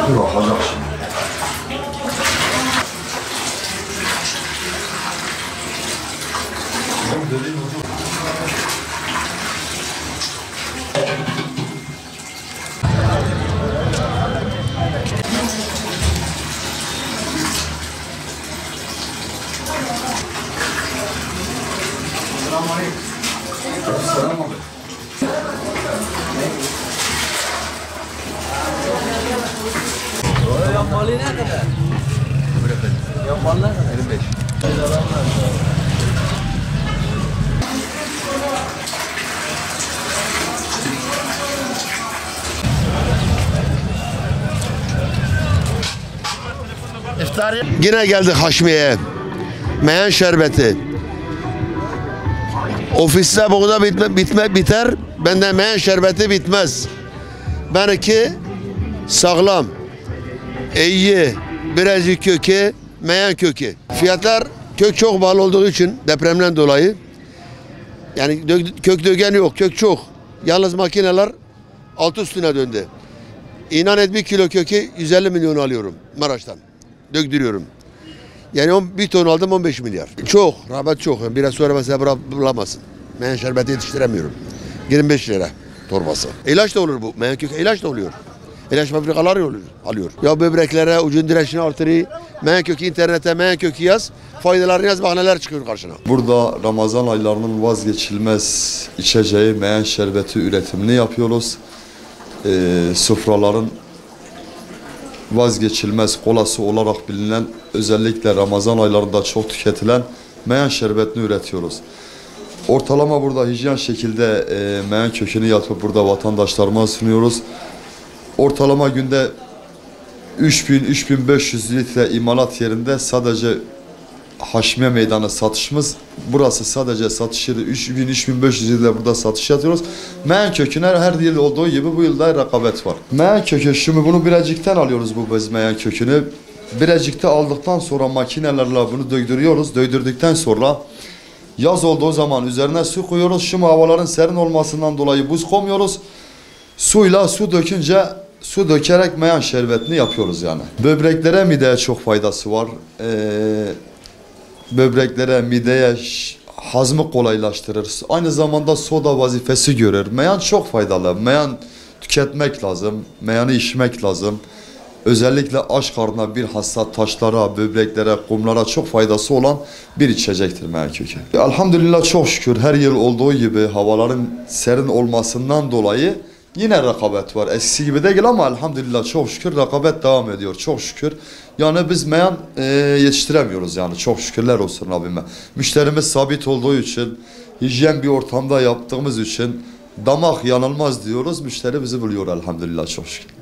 Dur bakacak şimdi. Selam abi. Yang mali ni ada? Berapa? Yang mali 25. Yine geldik Haşmiye'ye. Meyan şerbeti. Ofiste buğda biter. Bende meyan şerbeti bitmez. Benimki sağlam, iyi, birazcık kökü, meyan kökü. Fiyatlar kök çok pahalı olduğu için depremden dolayı. Yani kök dögen yok, kök çok. Yalnız makineler altı üstüne döndü. İnan et 1 kilo kökü 150 milyon alıyorum Maraş'tan. Döktürüyorum. Yani bir ton aldım 15 milyar. Çok, rağbet çok. Yani biraz sonra mesela bulamazsın. Meyan şerbeti yetiştiremiyorum. 25 lira torbası. İlaç da olur bu. Meyan kökü ilaç da oluyor. İlaç fabrikaları alıyor. Ya böbreklere, ucun direncini artırıyor. Meyan kökü internete meyan kökü yaz. Faydalarını yaz, bak neler çıkıyor karşına. Burada Ramazan aylarının vazgeçilmez içeceği meyan şerbeti üretimini yapıyoruz. Sofraların vazgeçilmez kolası olarak bilinen, özellikle Ramazan aylarında çok tüketilen meyan şerbetini üretiyoruz. Ortalama burada hijyen şekilde meyan kökünü yapıp burada vatandaşlarıma sunuyoruz. Ortalama günde 3000-3500 litre imalat yerinde sadece Haşmiye Meydanı satışımız. Burası sadece satış yeri 3000-3500 litre burada satış yapıyoruz. Meyan köküne her yıl olduğu gibi bu yılda rekabet var. Meyan kökü, şimdi bunu Bilecik'ten alıyoruz bu bez meyan kökünü. Bilecik'te aldıktan sonra makinelerle bunu döydürüyoruz. Döydürdükten sonra yaz olduğu zaman üzerine su koyuyoruz. Şimdi havaların serin olmasından dolayı buz koymuyoruz. Suyla su dökünce su dökerek meyan şerbetini yapıyoruz yani. Böbreklere, mideye çok faydası var. Böbreklere, mideye hazmı kolaylaştırır. Aynı zamanda soda vazifesi görür. Meyan çok faydalı. Meyan tüketmek lazım. Meyanı içmek lazım. Özellikle aç karnına bir hasta taşlara, böbreklere, kumlara çok faydası olan bir içecektir meyan kökü. Elhamdülillah çok şükür her yıl olduğu gibi havaların serin olmasından dolayı yine rekabet var. Eskisi gibi değil ama elhamdülillah çok şükür rekabet devam ediyor. Çok şükür. Yani biz meyan yetiştiremiyoruz yani. Çok şükürler olsun Rabbime. Müşterimiz sabit olduğu için, hijyen bir ortamda yaptığımız için damak yanılmaz diyoruz. Müşteri bizi buluyor elhamdülillah çok şükür.